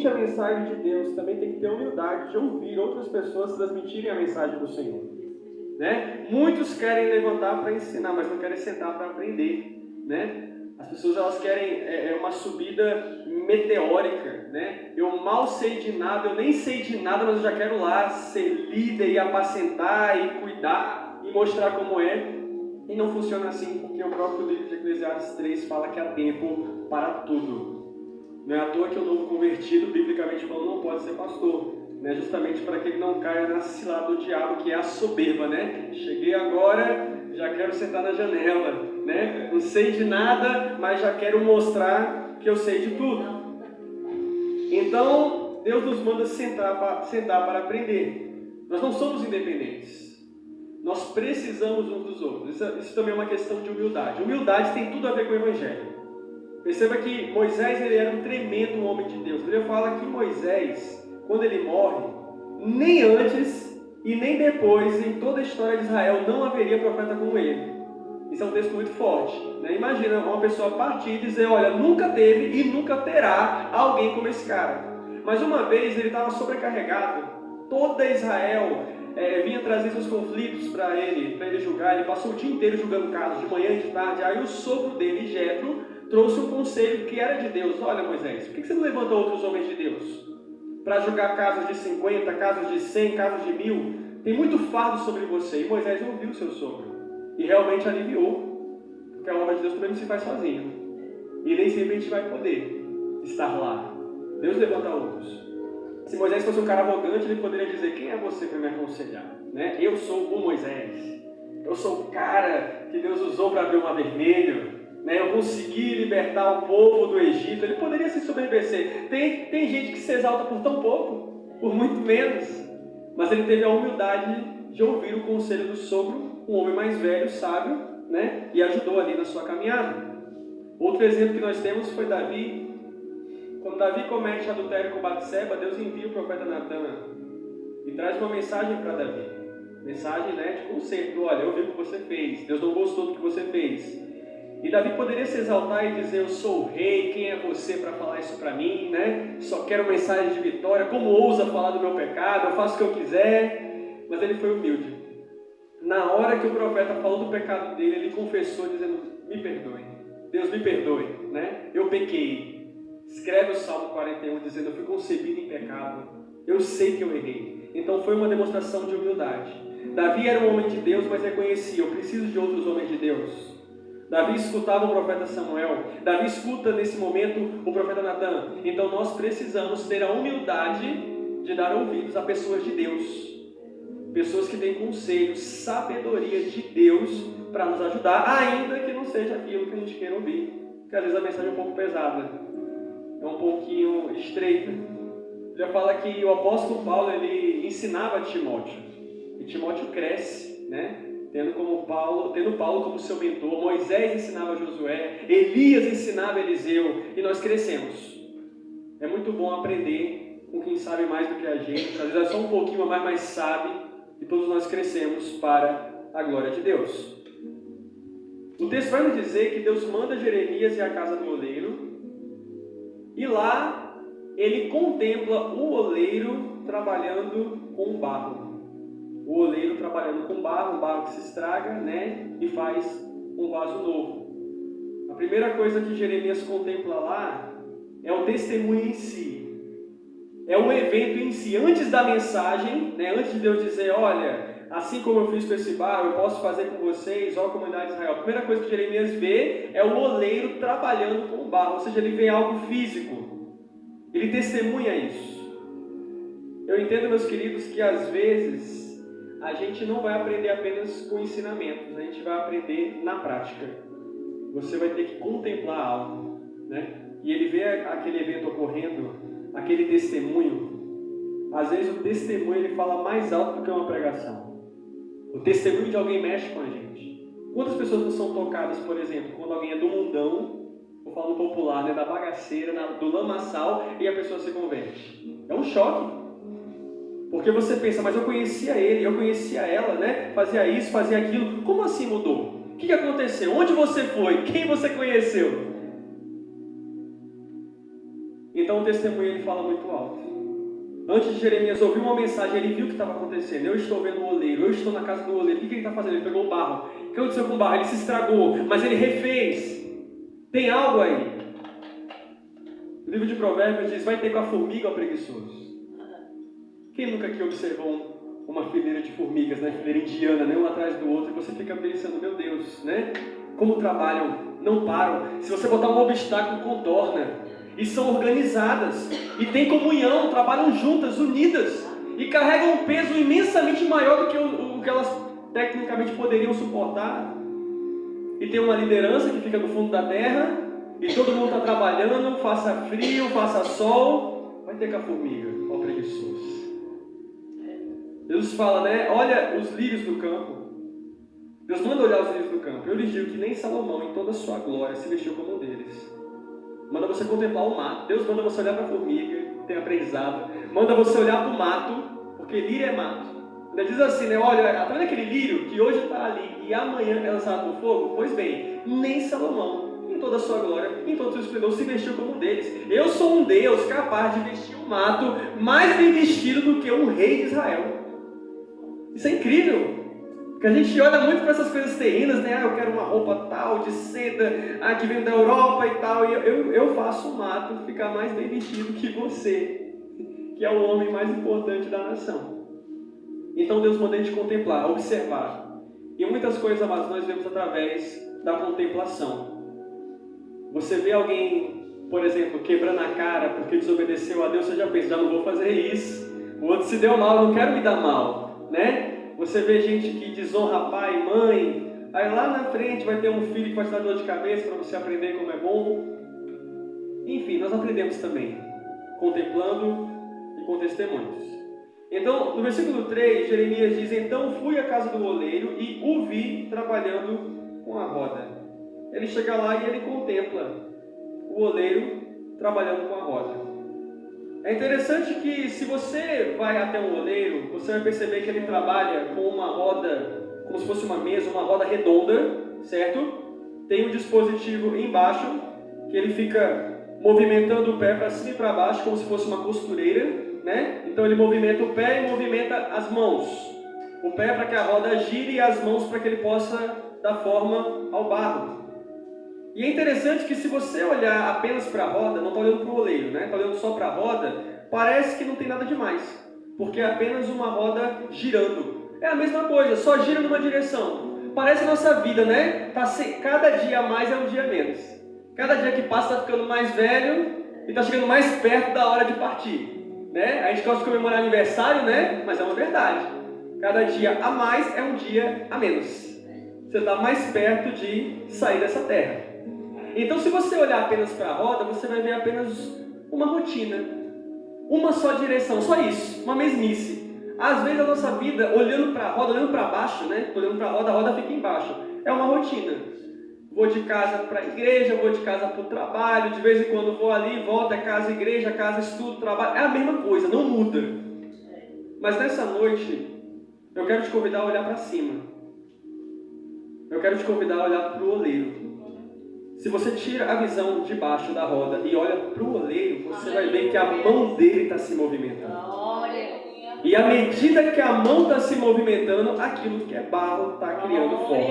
transmite a mensagem de Deus também tem que ter humildade de ouvir outras pessoas transmitirem a mensagem do Senhor. Né? Muitos querem levantar para ensinar, mas não querem sentar para aprender. Né? As pessoas elas querem uma subida meteórica. Né? Eu mal sei de nada, eu nem sei de nada, mas eu já quero lá ser líder e apacentar e cuidar e mostrar como é. E não funciona assim, porque o próprio livro de Eclesiastes 3 fala que há tempo para tudo. Não é à toa que o novo convertido, biblicamente falando, não pode ser pastor. Né? Justamente para que ele não caia na cilada do diabo, que é a soberba. Né? Cheguei agora, já quero sentar na janela. Né? Não sei de nada, mas já quero mostrar que eu sei de tudo. Então, Deus nos manda sentar para aprender. Nós não somos independentes. Nós precisamos uns dos outros. Isso também é uma questão de humildade. Humildade tem tudo a ver com o Evangelho. Perceba que Moisés ele era um tremendo homem de Deus. Ele fala que Moisés, quando ele morre, nem antes e nem depois, em toda a história de Israel, não haveria profeta como ele. Isso é um texto muito forte. Né? Imagina uma pessoa partir e dizer, olha, nunca teve e nunca terá alguém como esse cara. Mas uma vez ele estava sobrecarregado, toda Israel vinha trazer seus conflitos para ele julgar. Ele passou o dia inteiro julgando casos, de manhã e de tarde. Aí o sogro dele, Jetro, trouxe um conselho que era de Deus. Olha, Moisés, por que você não levanta outros homens de Deus? Para julgar casos de 50, casos de 100, casos de 1000. Tem muito fardo sobre você. E Moisés ouviu o seu sogro. E realmente aliviou. Porque a obra de Deus também não se faz sozinho. E nem sempre a gente vai poder estar lá. Deus levanta outros. Se Moisés fosse um cara arrogante, ele poderia dizer, quem é você para me aconselhar? Né? Eu sou o Moisés. Eu sou o cara que Deus usou para abrir o mar vermelho. Né? Eu consegui libertar o povo do Egito. Ele poderia se sobreviver. Tem gente que se exalta por tão pouco, por muito menos. Mas ele teve a humildade de ouvir o conselho do sogro, um homem mais velho, sábio, né? E ajudou ali na sua caminhada. Outro exemplo que nós temos foi Davi. Quando Davi comete adultério com Batseba, Deus envia o profeta Natan e traz uma mensagem para Davi. Mensagem, né, de conselho. Olha, eu vi o que você fez. Deus não gostou do que você fez. E Davi poderia se exaltar e dizer, eu sou o rei, quem é você para falar isso para mim? Né? Só quero mensagem de vitória. Como ousa falar do meu pecado? Eu faço o que eu quiser. Mas ele foi humilde. Na hora que o profeta falou do pecado dele, ele confessou dizendo, me perdoe. Deus me perdoe. Né? Eu pequei. Escreve o Salmo 41 dizendo, eu fui concebido em pecado, eu sei que eu errei. Então foi uma demonstração de humildade. Davi era um homem de Deus, mas reconhecia, eu preciso de outros homens de Deus. Davi escutava o profeta Samuel, Davi escuta nesse momento o profeta Natan. Então nós precisamos ter a humildade de dar ouvidos a pessoas de Deus. Pessoas que têm conselhos, sabedoria de Deus para nos ajudar, ainda que não seja aquilo que a gente queira ouvir. Porque às vezes a mensagem é um pouco pesada. É um pouquinho estreita. Já fala que o apóstolo Paulo ele ensinava a Timóteo. E Timóteo cresce, né? Tendo Paulo como seu mentor. Moisés ensinava Josué. Elias ensinava Eliseu. E nós crescemos. É muito bom aprender com quem sabe mais do que a gente. Às vezes é só um pouquinho a mais, mas sabe. E todos nós crescemos para a glória de Deus. O texto vai nos dizer que Deus manda Jeremias ir à casa do oleiro. E lá, ele contempla o oleiro trabalhando com barro. O oleiro trabalhando com barro, um barro que se estraga, né? E faz um vaso novo. A primeira coisa que Jeremias contempla lá é o testemunho em si. É o evento em si. Antes da mensagem, né? Antes de Deus dizer, olha, assim como eu fiz com esse barro, eu posso fazer com vocês, ó comunidade de Israel. A primeira coisa que Jeremias vê é o oleiro trabalhando com o barro, ou seja, ele vê algo físico. Ele testemunha isso. Eu entendo, meus queridos, que às vezes a gente não vai aprender apenas com ensinamentos, a gente vai aprender na prática. Você vai ter que contemplar algo, né? E ele vê aquele evento ocorrendo, aquele testemunho. Às vezes o testemunho ele fala mais alto do que uma pregação. O testemunho de alguém mexe com a gente. Quantas pessoas não são tocadas, por exemplo, quando alguém é do mundão, vou falar no popular, né, da bagaceira, do lamaçal, e a pessoa se converte? É um choque. Porque você pensa, mas eu conhecia ele, eu conhecia ela, né? Fazia isso, fazia aquilo. Como assim mudou? O que aconteceu? Onde você foi? Quem você conheceu? Então Então o testemunho ele fala muito alto. Antes de Jeremias ouvir uma mensagem, ele viu o que estava acontecendo. Eu estou vendo o oleiro, eu estou na casa do oleiro. O que ele está fazendo? Ele pegou o barro. O que aconteceu com o barro? Ele se estragou, mas ele refez. Tem algo aí. O livro de Provérbios diz, vai ter com a formiga ou preguiçoso. Quem nunca aqui observou uma fileira de formigas, né? Fileira indiana, né? Um atrás do outro, e você fica pensando, meu Deus, né? Como trabalham, não param. Se você botar um obstáculo, contorna. E são organizadas, e têm comunhão, trabalham juntas, unidas, e carregam um peso imensamente maior do que o que elas tecnicamente poderiam suportar. E tem uma liderança que fica no fundo da terra, e todo mundo está trabalhando, faça frio, faça sol, vai ter com a formiga, ó preguiçoso. Jesus fala, né? Olha os lírios do campo. Deus manda olhar os lírios do campo. Eu lhes digo que nem Salomão, em toda a sua glória, se vestiu como um deles. Manda você contemplar o mato. Deus manda você olhar para a formiga, tem aprendizado. Manda você olhar para o mato, porque lírio é mato. Ele diz assim, né? Olha, tá vendo aquele lírio que hoje está ali e amanhã é lançado no fogo? Pois bem, nem Salomão, em toda a sua glória, em todo o seu esplendor, se vestiu como um deles. Eu sou um Deus capaz de vestir o mato mais bem vestido do que um rei de Israel. Isso é incrível. Porque a gente olha muito para essas coisas terrenas, né? Ah, eu quero uma roupa tal, de seda, que vem da Europa e tal. E eu faço o mato ficar mais bem vestido que você, que é o homem mais importante da nação. Então Deus manda a gente contemplar, observar. E muitas coisas, amados, nós vemos através da contemplação. Você vê alguém, por exemplo, quebrando a cara porque desobedeceu a Deus, você já pensa, já não vou fazer isso. O outro se deu mal, eu não quero me dar mal, né? Você vê gente que desonra pai e mãe, aí lá na frente vai ter um filho que vai te dar dor de cabeça para você aprender como é bom. Enfim, nós aprendemos também, contemplando e com testemunhos. Então, no versículo 3, Jeremias diz, então fui à casa do oleiro e o vi trabalhando com a roda. Ele chega lá e ele contempla o oleiro trabalhando com a roda. É interessante que se você vai até um oleiro, você vai perceber que ele trabalha com uma roda, como se fosse uma mesa, uma roda redonda, certo? Tem um dispositivo embaixo, que ele fica movimentando o pé para cima e para baixo, como se fosse uma costureira, né? Então ele movimenta o pé e movimenta as mãos. O pé para que a roda gire e as mãos para que ele possa dar forma ao barro. E é interessante que se você olhar apenas para a roda, não está olhando para o oleiro, né? Está olhando só para a roda, parece que não tem nada demais, porque é apenas uma roda girando. É a mesma coisa, só gira numa direção. Parece a nossa vida, né? Cada dia a mais é um dia a menos. Cada dia que passa está ficando mais velho e está chegando mais perto da hora de partir, né? A gente gosta de comemorar aniversário, né? Mas é uma verdade. Cada dia a mais é um dia a menos. Você está mais perto de sair dessa terra. Então, se você olhar apenas para a roda, você vai ver apenas uma rotina, uma só direção, só isso, uma mesmice. Às vezes a nossa vida, olhando para a roda, olhando para baixo, né? Olhando para a roda fica embaixo. É uma rotina. Vou de casa para a igreja, vou de casa para o trabalho, de vez em quando vou ali, volto, é casa, igreja, casa, estudo, trabalho. É a mesma coisa, não muda. Mas nessa noite, eu quero te convidar a olhar para cima. Eu quero te convidar a olhar para o oleiro. Se você tira a visão de baixo da roda e olha para o oleiro, você vai ver que a mão dele está se movimentando. E à medida que a mão está se movimentando, aquilo que é barro está criando forma.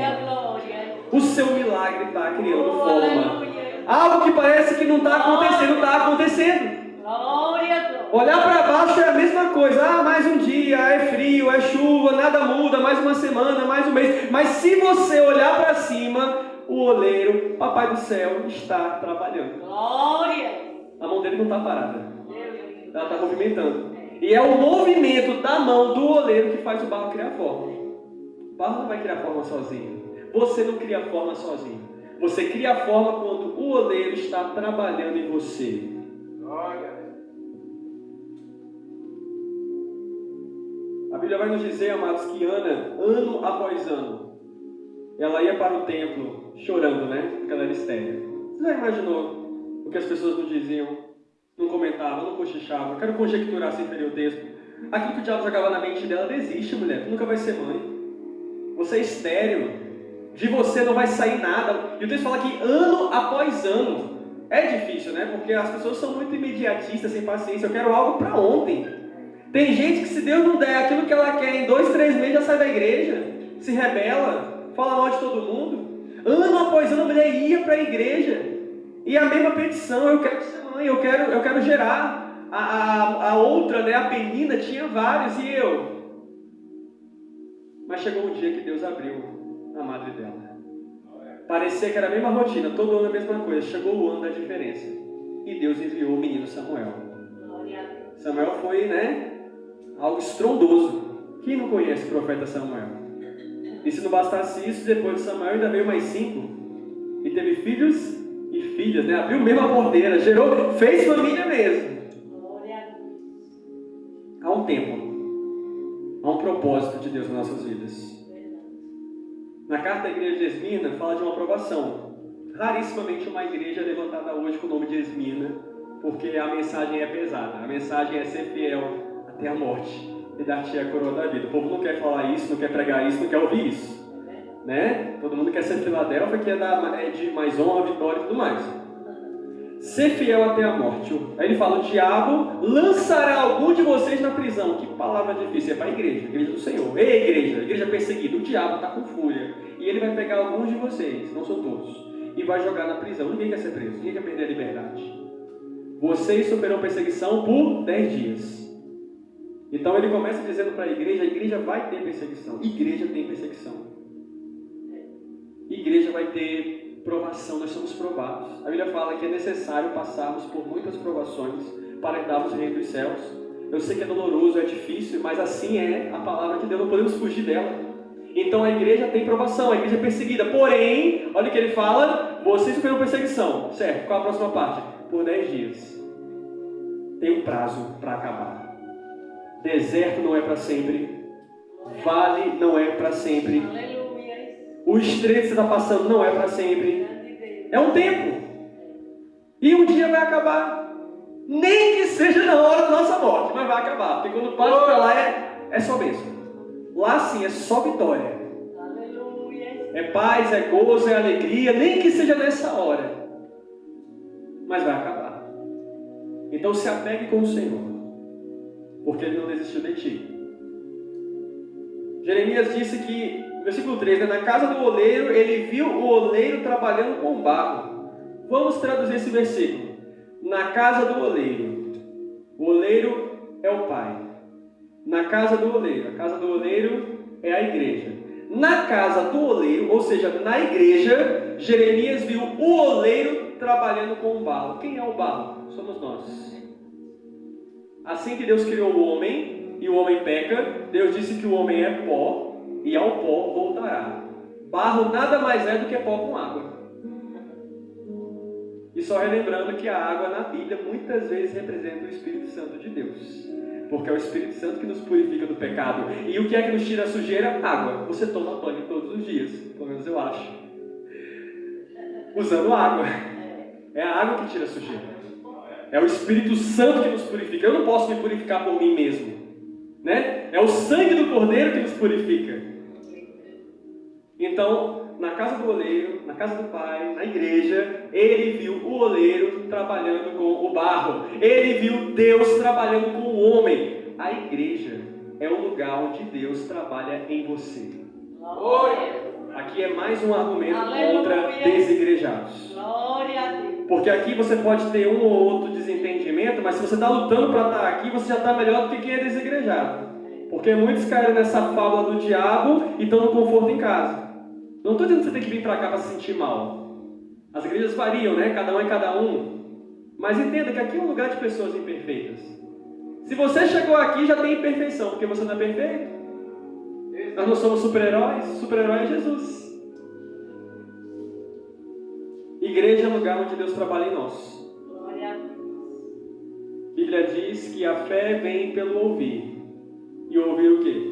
O seu milagre está criando forma. Algo que parece que não está acontecendo, está acontecendo. Olhar para baixo é a mesma coisa. Ah, mais um dia, é frio, é chuva, nada muda, mais uma semana, mais um mês. Mas se você olhar para cima, o oleiro, Papai do Céu, está trabalhando. Glória! A mão dele não está parada. Ela está movimentando. E é o movimento da mão do oleiro que faz o barro criar forma. O barro não vai criar forma sozinho. Você não cria forma sozinho. Você cria forma quando o oleiro está trabalhando em você. Glória! A Bíblia vai nos dizer, amados, que Ana, ano após ano, ela ia para o templo chorando, né? Porque ela era estéril. Você já imaginou o que as pessoas não diziam, não comentavam, não cochichavam? Eu quero conjecturar sem ferir o texto. Aquilo que o diabo jogava na mente dela, desiste, mulher, tu nunca vai ser mãe. Você é estéril. De você não vai sair nada. E o texto fala que ano após ano. É difícil, né? Porque as pessoas são muito imediatistas, sem paciência. Eu quero algo para ontem. Tem gente que, se Deus não der aquilo que ela quer, em 2, 3 meses já sai da igreja, se rebela, fala mal de todo mundo. Ano após ano a mulher ia para a igreja. E a mesma petição: eu quero ser mãe, eu quero gerar. A outra, né, a Penina, tinha vários, e eu? Mas chegou um dia que Deus abriu a madre dela. Parecia que era a mesma rotina, todo ano a mesma coisa. Chegou o ano da diferença. E Deus enviou o menino Samuel. Samuel foi, né, algo estrondoso. Quem não conhece o profeta Samuel? E se não bastasse isso, depois de Samuel ainda veio mais 5. E teve filhos e filhas, né? Abriu mesmo a porteira, gerou, fez família mesmo. Há um tempo. Há um propósito de Deus nas nossas vidas. Na carta da igreja de Esmirna fala de uma aprovação. Rarissimamente uma igreja é levantada hoje com o nome de Esmirna, porque a mensagem é pesada. A mensagem é ser fiel até a morte e dar-te a coroa da vida. O povo não quer falar isso, não quer pregar isso, não quer ouvir isso, né? Todo mundo quer ser Filadélfia, que é de mais honra, vitória e tudo mais. Ser fiel até a morte. Aí ele fala: o diabo lançará algum de vocês na prisão. Que palavra difícil. É para a igreja do Senhor. Ei, igreja perseguida. O diabo está com fúria. E ele vai pegar alguns de vocês, não são todos, e vai jogar na prisão. Ninguém quer ser preso, ninguém quer perder a liberdade. Vocês sofrerão perseguição por 10 dias. Então ele começa dizendo para a igreja vai ter perseguição. Igreja tem perseguição. Igreja vai ter provação, nós somos provados. A Bíblia fala que é necessário passarmos por muitas provações para darmos o reino dos céus. Eu sei que é doloroso, é difícil, mas assim é a palavra de Deus, não podemos fugir dela. Então a igreja tem provação, a igreja é perseguida. Porém, olha o que ele fala: vocês sofreram perseguição. Certo, qual a próxima parte? Por 10 dias. Tem um prazo para acabar. Deserto não é para sempre. Vale não é para sempre. O estreito que você está passando não é para sempre. É um tempo. E um dia vai acabar. Nem que seja na hora da nossa morte, mas vai acabar. Porque quando passa para lá é só bênção. Lá sim é só vitória. É paz, é gozo, é alegria. Nem que seja nessa hora. Mas vai acabar. Então se apegue com o Senhor, porque Ele não desistiu de ti. Jeremias disse que, versículo 3, né, na casa do oleiro, ele viu o oleiro trabalhando com barro. Vamos traduzir esse versículo. Na casa do oleiro. O oleiro é o pai. Na casa do oleiro. A casa do oleiro é a igreja. Na casa do oleiro, ou seja, na igreja, Jeremias viu o oleiro trabalhando com o barro. Quem é o barro? Somos nós. Assim que Deus criou o homem, e o homem peca, Deus disse que o homem é pó, e ao pó voltará. Barro nada mais é do que pó com água. E só relembrando que a água na Bíblia muitas vezes representa o Espírito Santo de Deus. Porque é o Espírito Santo que nos purifica do pecado. E o que é que nos tira a sujeira? Água. Você toma banho todos os dias, pelo menos eu acho. Usando água. É a água que tira a sujeira. É o Espírito Santo que nos purifica. Eu não posso me purificar por mim mesmo, né? É o sangue do Cordeiro que nos purifica. Então, na casa do oleiro, na casa do Pai, na igreja, ele viu o oleiro trabalhando com o barro. Ele viu Deus trabalhando com o homem. A igreja é o lugar onde Deus trabalha em você. Aqui é mais um argumento contra desigrejados. Porque aqui você pode ter um ou outro desentendimento, mas se você está lutando para estar aqui, você já está melhor do que quem é desigrejado. Porque muitos caíram nessa fábula do diabo e estão no conforto em casa. Não estou dizendo que você tem que vir para cá para se sentir mal. As igrejas variam, né? Cada um é cada um. Mas entenda que aqui é um lugar de pessoas imperfeitas. Se você chegou aqui, já tem imperfeição, porque você não é perfeito. Nós não somos super-heróis. Super-herói é Jesus. Igreja é o lugar onde Deus trabalha em nós. A Bíblia diz que a fé vem pelo ouvir. E ouvir o quê?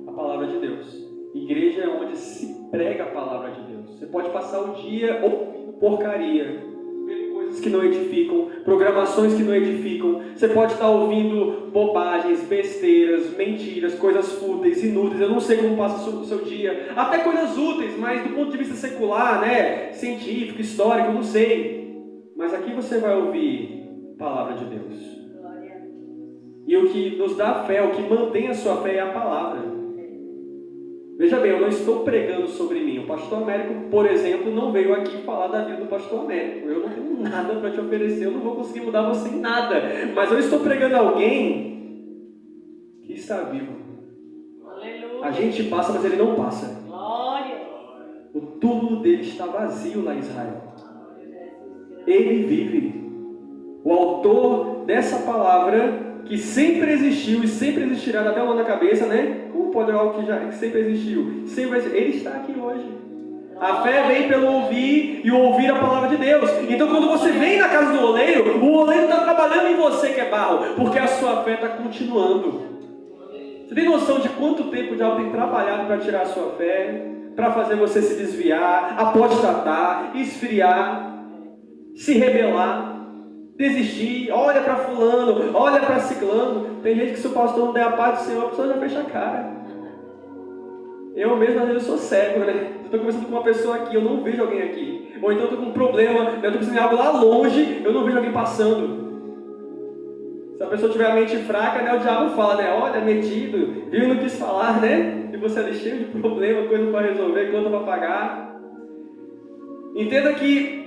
A palavra de Deus. Igreja é onde se prega a palavra de Deus. Você pode passar o dia ouvindo porcaria, vendo coisas que não edificam, programações que não edificam. Você pode estar ouvindo bobagens, besteiras, mentiras, coisas fúteis, inúteis. Eu não sei como passa o seu dia. Até coisas úteis, mas do ponto de vista secular, né? Científico, histórico, eu não sei. Mas aqui você vai ouvir a palavra de Deus. E o que nos dá fé, o que mantém a sua fé é a palavra. Veja bem, eu não estou pregando sobre mim. O pastor Américo, por exemplo, não veio aqui falar da vida do pastor Américo. Eu não tenho nada para te oferecer, eu não vou conseguir mudar você em nada. Mas eu estou pregando a alguém que está vivo. Aleluia. A gente passa, mas ele não passa. Glória. O túmulo dele está vazio lá em Israel. Ele vive. O autor dessa palavra, que sempre existiu e sempre existirá, até lá na cabeça, né? Como pode algo que sempre existiu? Ele está aqui hoje. A fé vem pelo ouvir e ouvir a palavra de Deus. Então quando você vem na casa do oleiro, o oleiro está trabalhando em você que é barro, porque a sua fé está continuando. Você tem noção de quanto tempo o diabo tem trabalhado para tirar a sua fé? Para fazer você se desviar, apostatar, esfriar, se rebelar, desistir, olha para fulano, olha para ciclano. Tem gente que se o pastor não der a paz do Senhor, a pessoa já fecha a cara. Eu mesmo, às vezes, eu sou cego, né? Eu estou conversando com uma pessoa aqui, eu não vejo alguém aqui. Ou então eu estou com um problema, eu estou precisando de algo lá longe, eu não vejo alguém passando. Se a pessoa tiver a mente fraca, né, o diabo fala, né? Olha, metido, viu, não quis falar, né? E você é cheio de problema, coisa para resolver, conta para pagar. Entenda que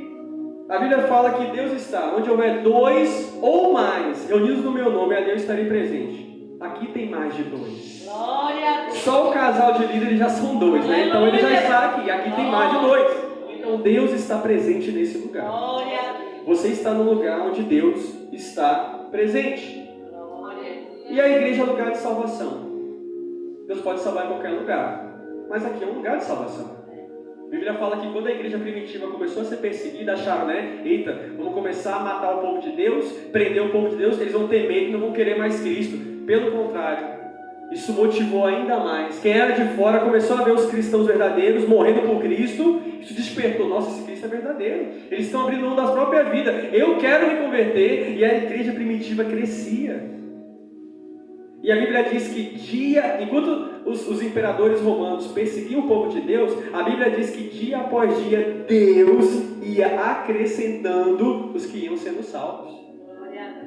a Bíblia fala que Deus está onde houver 2 ou mais reunidos no meu nome, a Deus estarei presente. Aqui tem mais de 2. Glória a Deus. Só o casal de líderes já são 2, né? Então ele já está aqui. Aqui tem mais de 2. Então Deus está presente nesse lugar. Glória a Deus. Você está no lugar onde Deus está presente. Glória. E a igreja é lugar de salvação. Deus pode salvar em qualquer lugar, mas aqui é um lugar de salvação. A Bíblia fala que quando a igreja primitiva começou a ser perseguida, acharam, né? Eita, vamos começar a matar o povo de Deus, prender o povo de Deus, eles vão temer que não vão querer mais Cristo. Pelo contrário, isso motivou ainda mais. Quem era de fora começou a ver os cristãos verdadeiros morrendo por Cristo. Isso despertou, nossa, esse Cristo é verdadeiro. Eles estão abrindo mão da própria vida. Eu quero me converter. E a igreja primitiva crescia. E a Bíblia diz que enquanto os imperadores romanos perseguiam o povo de Deus, a Bíblia diz que dia após dia Deus ia acrescentando os que iam sendo salvos.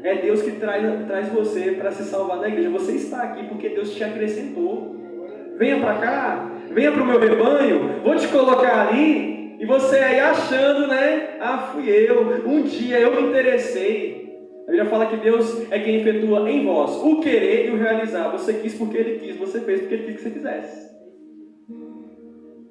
É Deus que traz você para se salvar da igreja. Você está aqui porque Deus te acrescentou. Venha para cá, venha para o meu rebanho, vou te colocar ali, e você aí achando, né? Ah, fui eu, um dia eu me interessei. A Bíblia fala que Deus é quem efetua em vós o querer e o realizar. Você quis porque Ele quis, você fez porque Ele quis que você fizesse.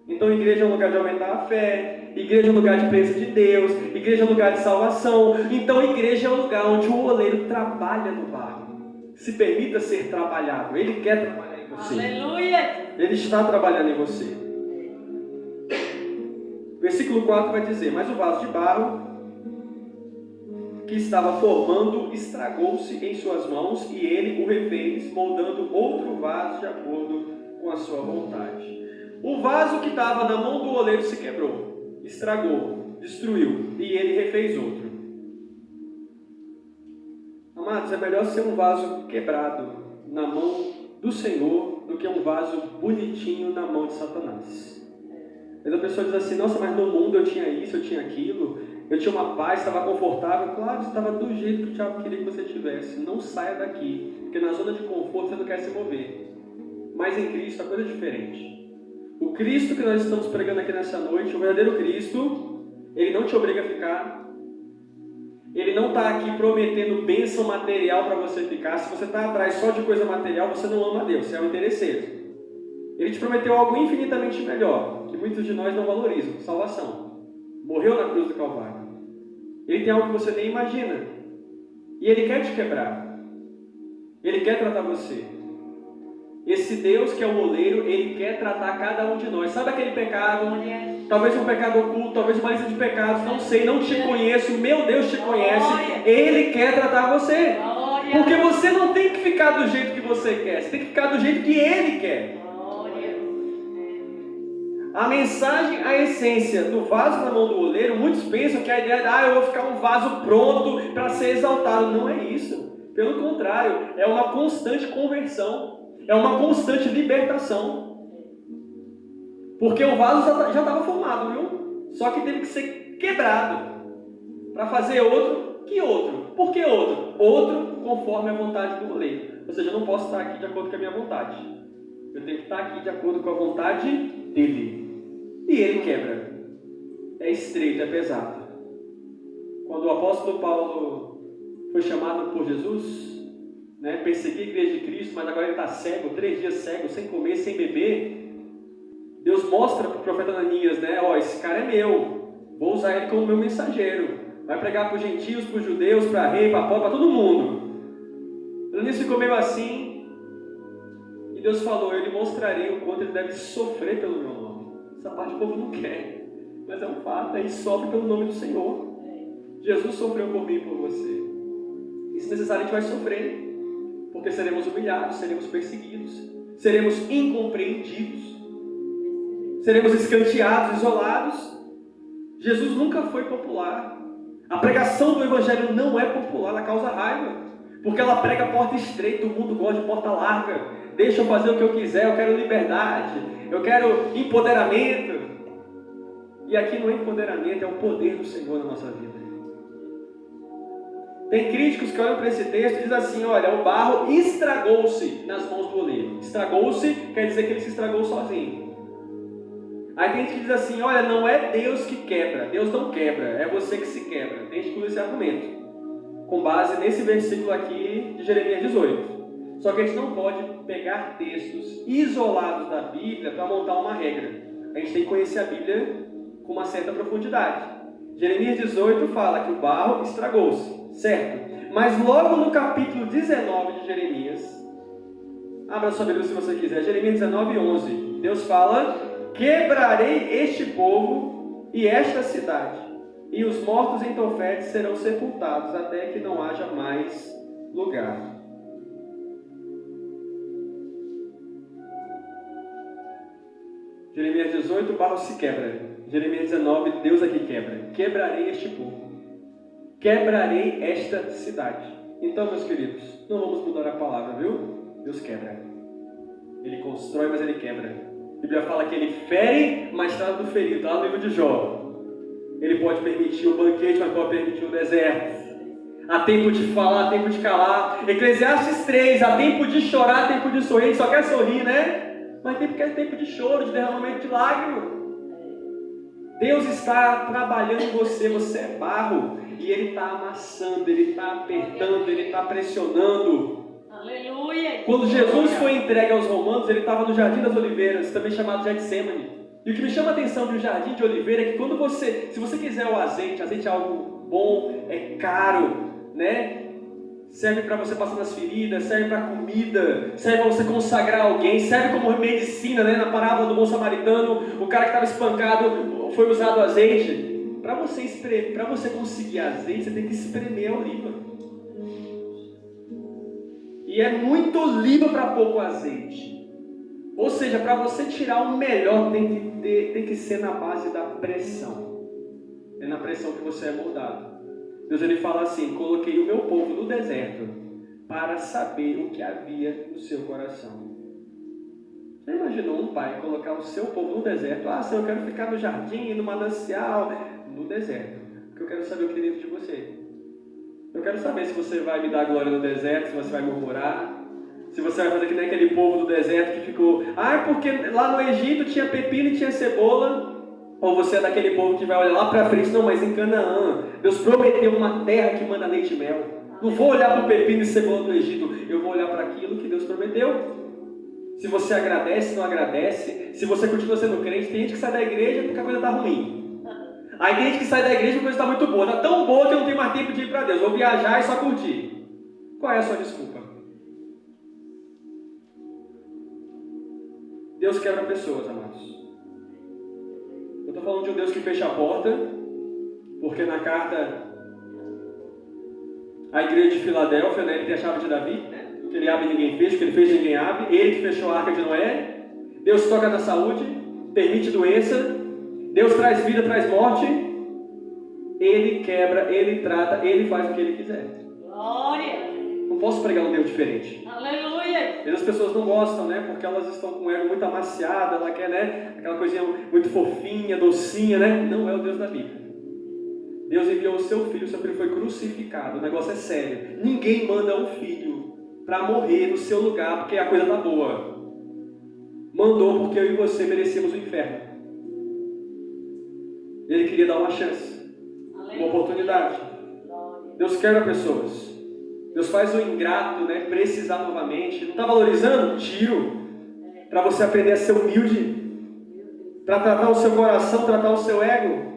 Então, igreja é um lugar de aumentar a fé, igreja é um lugar de presença de Deus, igreja é um lugar de salvação. Então, igreja é um lugar onde o oleiro trabalha no barro. Se permita ser trabalhado. Ele quer trabalhar em você. Aleluia! Ele está trabalhando em você. Versículo 4 vai dizer: mas o vaso de barro que estava formando estragou-se em suas mãos, e ele o refez, moldando outro vaso de acordo com a sua vontade. O vaso que estava na mão do oleiro se quebrou, estragou, destruiu, e ele refez outro. Amados, é melhor ser um vaso quebrado na mão do Senhor do que um vaso bonitinho na mão de Satanás. Mas a pessoa diz assim: nossa, mas no mundo eu tinha isso, eu tinha aquilo, eu tinha uma paz, estava confortável. Claro, você estava do jeito que o diabo queria que você tivesse. Não saia daqui, porque na zona de conforto você não quer se mover. Mas em Cristo a coisa é diferente. O Cristo que nós estamos pregando aqui nessa noite, o verdadeiro Cristo, Ele não te obriga a ficar. Ele não está aqui prometendo bênção material para você ficar. Se você está atrás só de coisa material, você não ama a Deus, você é um interesseiro. Ele te prometeu algo infinitamente melhor, que muitos de nós não valorizam: salvação. Morreu na cruz do Calvário. Ele tem algo que você nem imagina. E Ele quer te quebrar. Ele quer tratar você. Esse Deus que é o oleiro, Ele quer tratar cada um de nós. Sabe aquele pecado? Talvez um pecado oculto, talvez uma lista de pecados, não sei, não te conheço, meu Deus te conhece. Ele quer tratar você. Porque você não tem que ficar do jeito que você quer, você tem que ficar do jeito que Ele quer. A mensagem, a essência do vaso na mão do oleiro, muitos pensam que a ideia é: eu vou ficar um vaso pronto para ser exaltado. Não é isso. Pelo contrário, é uma constante conversão. É uma constante libertação. Porque o vaso já estava formado, viu? Só que teve que ser quebrado. Para fazer outro, que outro? Por que outro? Outro conforme a vontade do oleiro. Ou seja, eu não posso estar aqui de acordo com a minha vontade. Eu tenho que estar aqui de acordo com a vontade dele. E ele quebra. É estreito, é pesado. Quando o apóstolo Paulo foi chamado por Jesus, né, perseguir a igreja de Cristo, mas agora ele está cego, 3 dias cego, sem comer, sem beber, Deus mostra para o profeta Ananias, né, ó, esse cara é meu, vou usar ele como meu mensageiro, vai pregar para os gentios, para os judeus, para rei, para pobre, para todo mundo. Ananias ficou meio assim, e Deus falou, eu lhe mostrarei o quanto ele deve sofrer pelo meu nome. Essa parte o povo não quer, mas é um fato, ele sofre pelo nome do Senhor. Jesus sofreu por mim e por você. E se necessário a gente vai sofrer, porque seremos humilhados, seremos perseguidos, seremos incompreendidos, seremos escanteados, isolados. Jesus nunca foi popular. A pregação do Evangelho não é popular, ela causa raiva, porque ela prega a porta estreita, o mundo gosta de porta larga. Deixa eu fazer o que eu quiser, eu quero liberdade, eu quero empoderamento. E aqui não é empoderamento, é o poder do Senhor na nossa vida. Tem críticos que olham para esse texto e dizem assim, olha, o barro estragou-se nas mãos do oleiro. Estragou-se quer dizer que ele se estragou sozinho. Aí tem gente que diz assim, olha, não é Deus que quebra, Deus não quebra, é você que se quebra. Tem gente que usa esse argumento, com base nesse versículo aqui de Jeremias 18. Só que a gente não pode pegar textos isolados da Bíblia para montar uma regra. A gente tem que conhecer a Bíblia com uma certa profundidade. Jeremias 18 fala que o barro estragou-se, certo? Mas logo no capítulo 19 de Jeremias, abra sua Bíblia se você quiser, Jeremias 19, 11, Deus fala, quebrarei este povo e esta cidade, e os mortos em Tofete serão sepultados, até que não haja mais lugar. Jeremias 18, o barro se quebra. Jeremias 19, Deus aqui quebra. Quebrarei este povo. Quebrarei esta cidade. Então, meus queridos, não vamos mudar a palavra, viu? Deus quebra. Ele constrói, mas ele quebra. A Bíblia fala que ele fere, mas está do ferido. Está lá no livro de Jó. Ele pode permitir o banquete, mas pode permitir o deserto. Há tempo de falar, há tempo de calar. Eclesiastes 3, há tempo de chorar, há tempo de sorrir. A gente só quer sorrir, né? Mas tem tempo de choro, de derramamento de lágrimas. Deus está trabalhando em você, você é barro, e Ele está amassando, Ele está apertando, Ele está pressionando. Aleluia! Quando Jesus foi entregue aos romanos, Ele estava no Jardim das Oliveiras, também chamado Getsemane. E o que me chama a atenção de um jardim de oliveira é que quando se você quiser o azeite é algo bom, é caro, né? Serve para você passar nas feridas, serve para comida, serve para você consagrar alguém, serve como medicina, né? Na parábola do bom samaritano, o cara que estava espancado, foi usado azeite. Para você conseguir azeite, você tem que espremer a oliva. E é muito oliva para pouco azeite. Ou seja, para você tirar o melhor, tem que ser na base da pressão. É na pressão que você é moldado. Deus ele fala assim, coloquei o meu povo no deserto para saber o que havia no seu coração. Você imaginou um pai colocar o seu povo no deserto? Ah, Senhor, eu quero ficar no jardim, no manancial, no deserto. Porque eu quero saber o que tem dentro de você. Eu quero saber se você vai me dar glória no deserto, se você vai murmurar, se você vai fazer que nem aquele povo do deserto que ficou, porque lá no Egito tinha pepino e tinha cebola. Ou você é daquele povo que vai olhar lá para frente, não, mas em Canaã, Deus prometeu uma terra que manda leite e mel. Não vou olhar para o pepino e cebola do Egito, eu vou olhar para aquilo que Deus prometeu. Se você agradece, não agradece, se você continua sendo crente, tem gente que sai da igreja porque a coisa está ruim. Aí tem gente que sai da igreja porque a coisa está muito boa, está tão boa que eu não tenho mais tempo de ir para Deus, vou viajar e só curtir. Qual é a sua desculpa? Deus quebra pessoas, amados. Eu estou falando de um Deus que fecha a porta, porque na carta à igreja de Filadélfia, né, ele tem a chave de Davi, né? O que ele abre ninguém fecha, o que ele fez ninguém abre, ele que fechou a arca de Noé. Deus toca na saúde, permite doença, Deus traz vida, traz morte, Ele quebra, Ele trata, Ele faz o que Ele quiser. Glória! Não posso pregar um Deus diferente. Aleluia! E as pessoas não gostam, né? Porque elas estão com o ego muito amaciado, ela quer, né? Aquela coisinha muito fofinha, docinha, né? Não é o Deus da Bíblia. Deus enviou o seu filho foi crucificado. O negócio é sério. Ninguém manda um filho para morrer no seu lugar porque a coisa tá boa. Mandou porque eu e você merecíamos o inferno. Ele queria dar uma chance, uma oportunidade. Deus quer pessoas. Deus faz o ingrato, né, precisar novamente. Não está valorizando? Tiro. Para você aprender a ser humilde. Para tratar o seu coração, tratar o seu ego.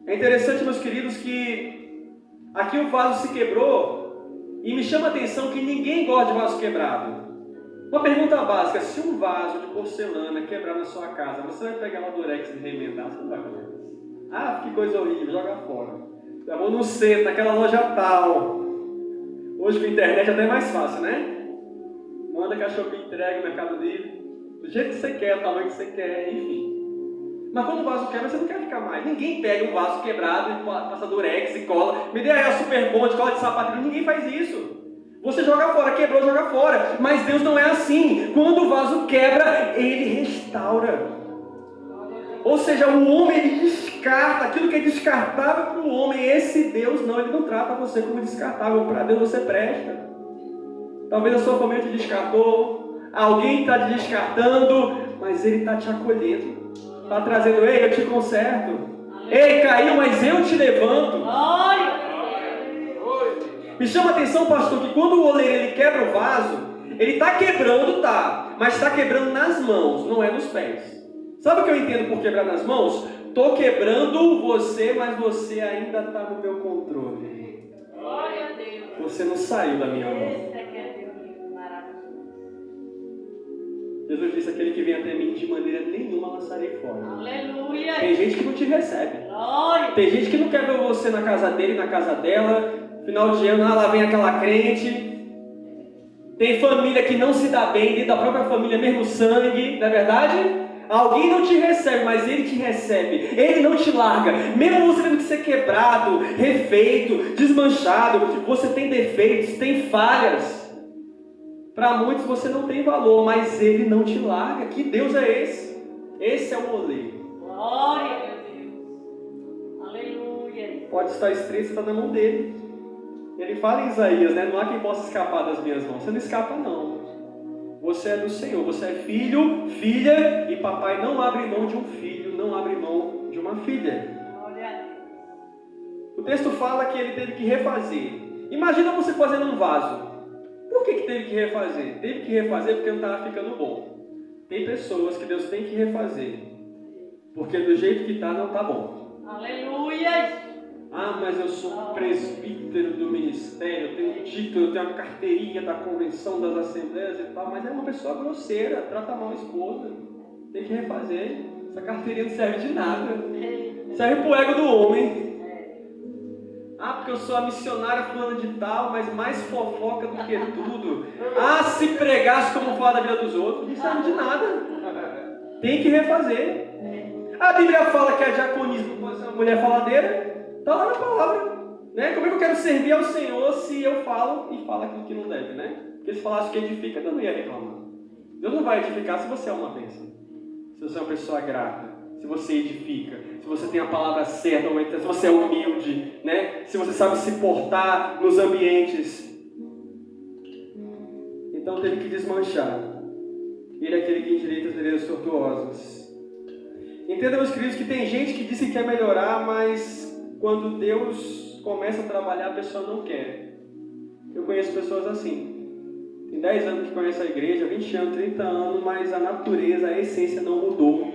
É interessante, meus queridos, que aqui o vaso se quebrou e me chama a atenção que ninguém gosta de vaso quebrado. Uma pergunta básica: se um vaso de porcelana quebrar na sua casa, você vai pegar uma durex e remendar? Você não vai fazer isso. Ah, que coisa horrível, joga fora. Eu vou no centro, naquela loja tal. Hoje com a internet é até mais fácil, né? Manda que a Shopee entrega no Mercado Livre, do jeito que você quer, o tamanho que você quer, enfim. Mas quando o vaso quebra, você não quer ficar mais. Ninguém pega um vaso quebrado e passa durex e cola. Me dê aí a super bond, cola de sapato. Ninguém faz isso. Você joga fora, quebrou, joga fora. Mas Deus não é assim. Quando o vaso quebra, Ele restaura. Ou seja, o homem ele descarta aquilo que é descartável para o homem. Esse Deus não, Ele não trata você como descartável. Para Deus você presta. Talvez a sua família te descartou. Alguém está te descartando. Mas Ele está te acolhendo. Está trazendo: ei, eu te conserto. Ei, caiu, mas eu te levanto. Me chama a atenção, pastor, que quando o oleiro ele quebra o vaso, ele está quebrando, tá? Mas está quebrando nas mãos, não é nos pés. Sabe o que eu entendo por quebrar nas mãos? Estou quebrando você, mas você ainda está no meu controle. Você não saiu da minha mão. Jesus disse: aquele que vem até mim, de maneira nenhuma lançarei fora. Aleluia. Tem gente que não te recebe. Glória. Tem gente que não quer ver você na casa dele, na casa dela. Final de ano, lá vem aquela crente. Tem família que não se dá bem, dentro da própria família, mesmo sangue, não é verdade? Alguém não te recebe, mas Ele te recebe. Ele não te larga. Mesmo você tendo que ser quebrado, refeito, desmanchado, você tem defeitos, tem falhas. Para muitos você não tem valor, mas Ele não te larga. Que Deus é esse? Esse é o oleiro. Glória a Deus. Aleluia. Pode estar estreito, você está na mão dele. Ele fala em Isaías, né? Não há quem possa escapar das minhas mãos. Você não escapa, não. Você é do Senhor. Você é filho, filha, e papai não abre mão de um filho, não abre mão de uma filha. Glória a Deus. O texto fala que ele teve que refazer. Imagina você fazendo um vaso. Por que teve que refazer? Teve que refazer porque não estava ficando bom. Tem pessoas que Deus tem que refazer, porque do jeito que está, não está bom. Aleluia. Ah, mas eu sou presbítero do ministério, eu tenho um título, eu tenho uma carteirinha da convenção das assembleias e tal, mas é uma pessoa grosseira, trata mal a esposa. Tem que refazer. Essa carteirinha não serve de nada. Serve pro ego do homem. Ah, porque eu sou a missionária fulana de tal, mas mais fofoca do que tudo. Ah, se pregasse como falar da vida dos outros, não serve de nada. Tem que refazer. A Bíblia fala que a diaconismo pode ser uma mulher faladeira. Está lá na palavra. Né? Como é que eu quero servir ao Senhor se eu falo e falo aquilo que não deve, né? Porque se falasse que edifica, Deus não ia reclamar. Deus não vai edificar se você é uma bênção. Se você é uma pessoa grata. Se você edifica. Se você tem a palavra certa. Se você é humilde. Né? Se você sabe se portar nos ambientes. Então teve que desmanchar. Ele é aquele que endireita as veredas tortuosas. Entenda, meus queridos, que tem gente que diz que quer melhorar, mas quando Deus começa a trabalhar, a pessoa não quer. Eu conheço pessoas assim. Tem 10 anos que conhece a igreja, 20 anos, 30 anos, mas a natureza, a essência não mudou.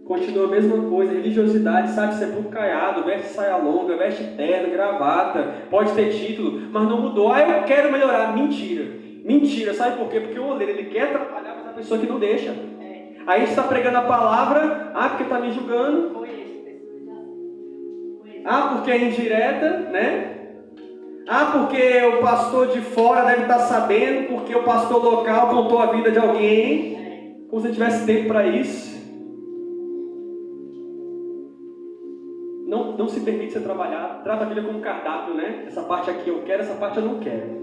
Continua a mesma coisa, religiosidade, sabe, sepulcro caiado, veste saia longa, veste terno, gravata, pode ter título, mas não mudou. Ah, eu quero melhorar. Mentira. Mentira, sabe por quê? Porque o oleiro, ele quer atrapalhar, mas a pessoa que não deixa. Aí a gente está pregando a palavra, porque está me julgando. Porque é indireta, né? Porque o pastor de fora deve estar sabendo, porque o pastor local contou a vida de alguém. Como se tivesse tempo para isso. Não se permite ser trabalhado. Trata a vida como cardápio, né? Essa parte aqui eu quero, essa parte eu não quero.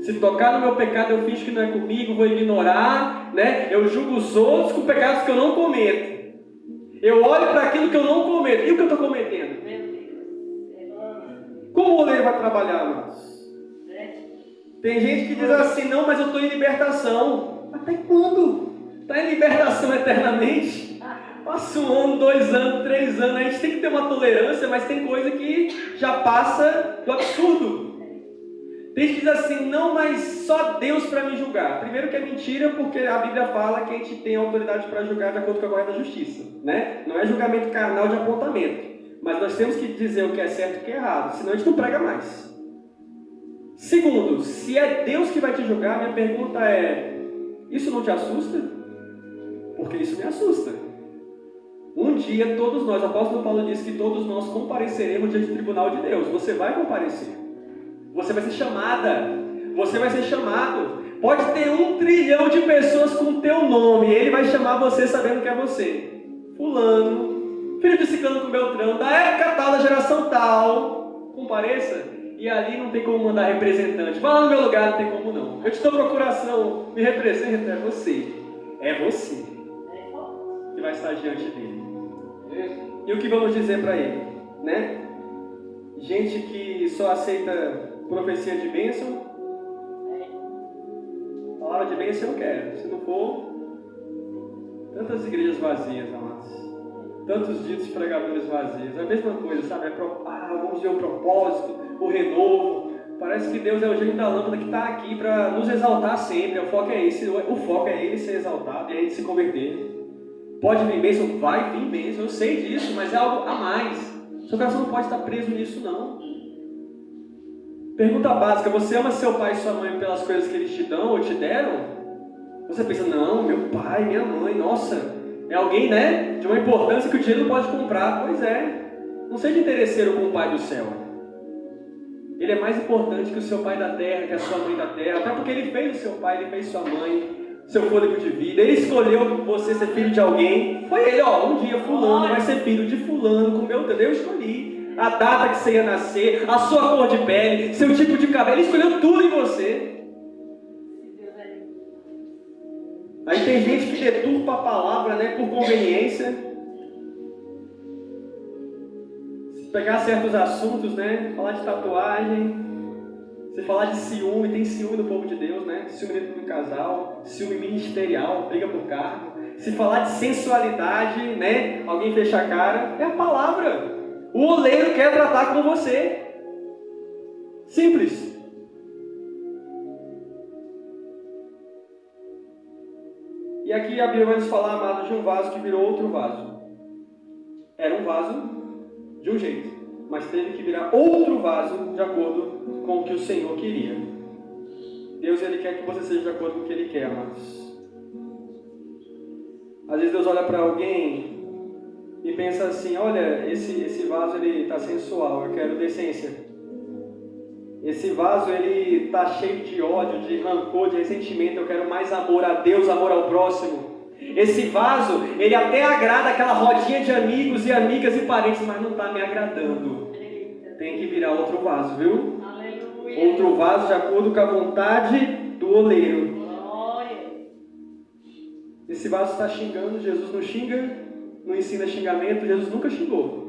Se tocar no meu pecado, eu finjo que não é comigo, vou ignorar, né? Eu julgo os outros com pecados que eu não cometo. Eu olho para aquilo que eu não cometo. E o que eu estou cometendo? Meu Deus. Como o oleiro vai trabalhar, amados? Tem gente que diz assim, não, mas eu estou em libertação. Até quando? Está em libertação eternamente? Passa 1 ano, 2 anos, 3 anos. A gente tem que ter uma tolerância, mas tem coisa que já passa do absurdo. Tem gente que diz assim, não, mas só Deus para me julgar. Primeiro que é mentira, porque a Bíblia fala que a gente tem autoridade para julgar de acordo com a correta justiça, né? Não é julgamento carnal de apontamento. Mas nós temos que dizer o que é certo e o que é errado, senão a gente não prega mais. Segundo, se é Deus que vai te julgar, minha pergunta é, isso não te assusta? Porque isso me assusta. Um dia todos nós, o apóstolo Paulo disse que todos nós compareceremos diante do tribunal de Deus. Você vai comparecer. Você vai ser chamada. Você vai ser chamado. Pode ter 1 trilhão de pessoas com o teu nome. Ele vai chamar você sabendo que é você. Fulano, filho de ciclano com Beltrano, da época tal, da geração tal. Compareça. E ali não tem como mandar representante. Vai lá no meu lugar, não tem como não. Eu te dou procuração, me representa, é você. É você que vai estar diante dele. E o que vamos dizer para ele? Né? Gente que só aceita profecia de bênção. Palavra de bênção eu quero. Se não for, tantas igrejas vazias, amados. Tantos ditos pregadores vazios. É a mesma coisa, sabe? Vamos ver o propósito, o renovo. Parece que Deus é o gênio da lâmpada que está aqui para nos exaltar sempre. O foco é esse. O foco é Ele ser exaltado e a gente se converter. Pode vir bênção? Vai vir bênção. Eu sei disso, mas é algo a mais. Seu coração não pode estar preso nisso, não. Pergunta básica. Você ama seu pai e sua mãe pelas coisas que eles te dão ou te deram? Você pensa, não, meu pai, minha mãe, nossa, é alguém, né, de uma importância que o dinheiro não pode comprar. Pois é. Não seja interesseiro com o pai do céu. Ele é mais importante que o seu pai da terra, que a sua mãe da terra. Até porque ele fez o seu pai, ele fez sua mãe, seu fôlego de vida. Ele escolheu você ser filho de alguém. Foi ele, um dia fulano vai ser filho de fulano, com meu Deus, eu escolhi. A data que você ia nascer, a sua cor de pele, seu tipo de cabelo, ele escolheu tudo em você. Aí tem gente que deturpa a palavra, né, por conveniência. Se pegar certos assuntos, né, falar de tatuagem, se falar de ciúme, tem ciúme no povo de Deus, né? Ciúme dentro do casal, ciúme ministerial, briga por cargo. Se falar de sensualidade, né, alguém fecha a cara, é a palavra. O oleiro quer tratar com você. Simples. E aqui a Bíblia vai nos falar, amado, de um vaso que virou outro vaso. Era um vaso de um jeito, mas teve que virar outro vaso de acordo com o que o Senhor queria. Deus, Ele quer que você seja de acordo com o que Ele quer, amados. Às vezes Deus olha para alguém e pensa assim, olha, esse vaso ele está sensual, eu quero decência. Esse vaso ele está cheio de ódio, de rancor, de ressentimento, eu quero mais amor a Deus, amor ao próximo. Esse vaso, ele até agrada aquela rodinha de amigos e amigas e parentes, mas não está me agradando. Tem que virar outro vaso, viu? Aleluia. Outro vaso de acordo com a vontade do oleiro. Glória. Esse vaso está xingando, Jesus não xinga, não ensina xingamento, Jesus nunca xingou.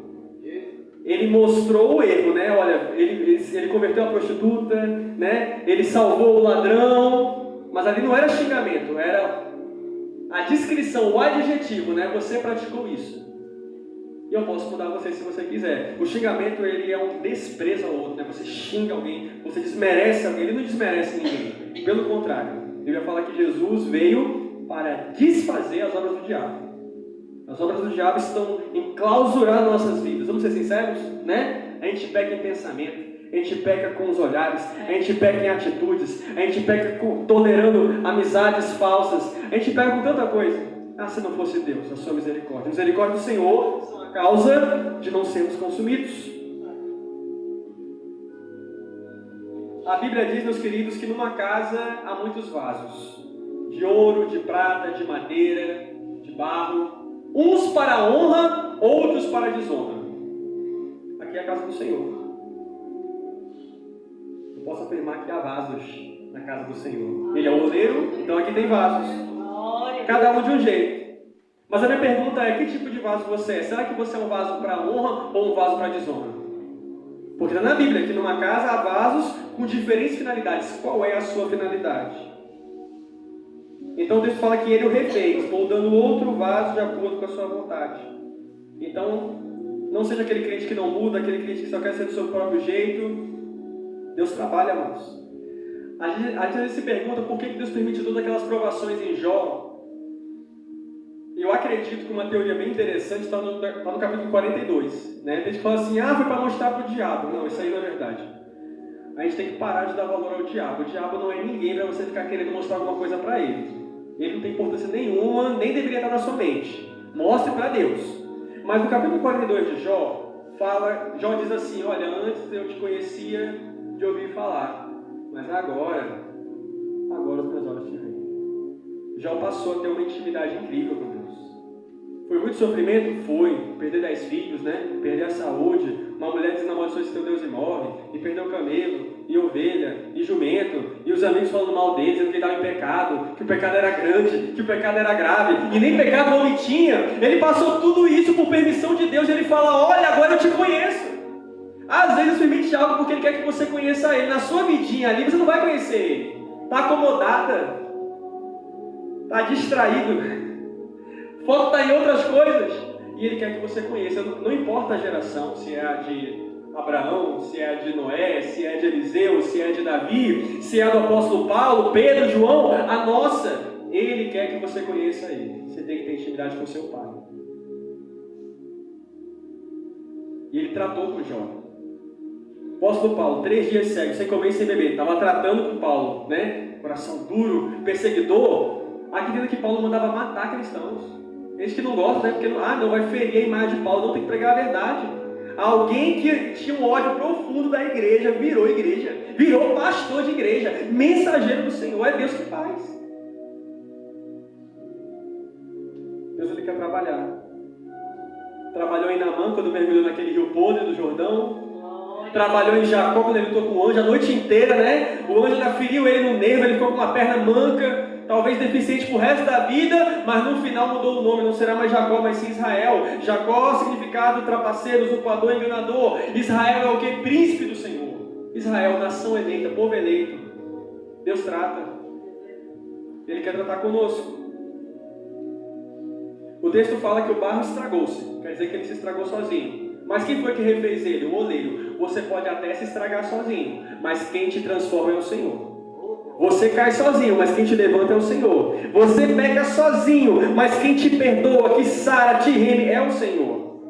Ele mostrou o erro, né? Olha, ele converteu a prostituta, né? Ele salvou o ladrão, mas ali não era xingamento, era a descrição, o adjetivo, né? Você praticou isso. E eu posso mudar você se você quiser. O xingamento, ele é um desprezo ao outro, né? Você xinga alguém, você desmerece alguém, ele não desmerece ninguém. Pelo contrário, ele vai falar que Jesus veio para desfazer as obras do diabo. As obras do diabo estão enclausurando nossas vidas. Vamos ser sinceros, né? A gente peca em pensamento, a gente peca com os olhares, a gente peca em atitudes, a gente peca tolerando amizades falsas, a gente peca com tanta coisa. Se não fosse Deus, a sua misericórdia. A misericórdia do Senhor são a causa de não sermos consumidos. A Bíblia diz, meus queridos, que numa casa há muitos vasos. De ouro, de prata, de madeira, de barro. Uns para a honra, outros para a desonra. Aqui é a casa do Senhor. Eu posso afirmar que há vasos na casa do Senhor. Ele é o oleiro, então aqui tem vasos. Cada um de um jeito. Mas a minha pergunta é, que tipo de vaso você é? Será que você é um vaso para honra ou um vaso para desonra? Porque está na Bíblia que numa casa há vasos com diferentes finalidades. Qual é a sua finalidade? Então o texto fala que ele o refez, moldando outro vaso de acordo com a sua vontade. Então, não seja aquele crente que não muda, aquele crente que só quer ser do seu próprio jeito. Deus trabalha, irmãos. A gente se pergunta por que Deus permite todas aquelas provações em Jó. Eu acredito que uma teoria bem interessante está no capítulo 42. Né? Tem gente que fala assim, foi para mostrar para o diabo. Não, isso aí não é verdade. A gente tem que parar de dar valor ao diabo. O diabo não é ninguém para você ficar querendo mostrar alguma coisa para ele. Ele não tem importância nenhuma, nem deveria estar na sua mente. Mostre para Deus. Mas no capítulo 42 de Jó, Jó diz assim, olha, antes eu te conhecia de ouvir falar, mas agora os meus olhos te veem. Jó passou a ter uma intimidade incrível com Deus. Foi muito sofrimento? Foi. Perder 10 filhos, né? Perder a saúde, uma mulher dizendo amaldiçoa esse teu Deus e morre, e perder o camelo, e ovelha, e jumento, e os amigos falando mal dele, dizendo que ele estava em pecado, que o pecado era grande, que o pecado era grave, e nem pecado o homem tinha. Ele passou tudo isso por permissão de Deus, e ele fala, olha, agora eu te conheço. Às vezes permite algo porque ele quer que você conheça ele. Na sua vidinha ali, você não vai conhecer ele. Está acomodada, está distraído. O foco está em outras coisas. E ele quer que você conheça. Não importa a geração, se é a de Abraão, se é a de Noé, se é de Eliseu, se é de Davi, se é a do apóstolo Paulo, Pedro, João, a nossa. Ele quer que você conheça ele. Você tem que ter intimidade com seu pai. E ele tratou com Jó. O apóstolo Paulo, 3 dias cego, sem comer e sem beber. Estava tratando com Paulo, né? Coração duro, perseguidor. Aqui dentro que Paulo mandava matar cristãos. Eles que não gostam, né? Porque não vai ferir a imagem de Paulo, não tem que pregar a verdade. Alguém que tinha um ódio profundo da igreja, virou pastor de igreja, mensageiro do Senhor, é Deus que faz. Deus ele quer trabalhar. Trabalhou em Naamã quando mergulhou naquele rio podre do Jordão. Trabalhou em Jacó quando ele lutou com o anjo a noite inteira, né? O anjo ainda feriu ele no nervo, ele ficou com uma perna manca, talvez deficiente pro resto da vida, mas no final mudou o nome, não será mais Jacó, mas sim Israel. Jacó, significado trapaceiro, usurpador, enganador. Israel é o que? Príncipe do Senhor. Israel, nação eleita, povo eleito. Deus trata. Ele quer tratar conosco. O texto fala que o barro estragou-se, quer dizer que ele se estragou sozinho. Mas quem foi que refez ele? O oleiro. Você pode até se estragar sozinho, mas quem te transforma é o Senhor. Você cai sozinho, mas quem te levanta é o Senhor. Você peca sozinho, mas quem te perdoa, que sara, te reme, é o Senhor.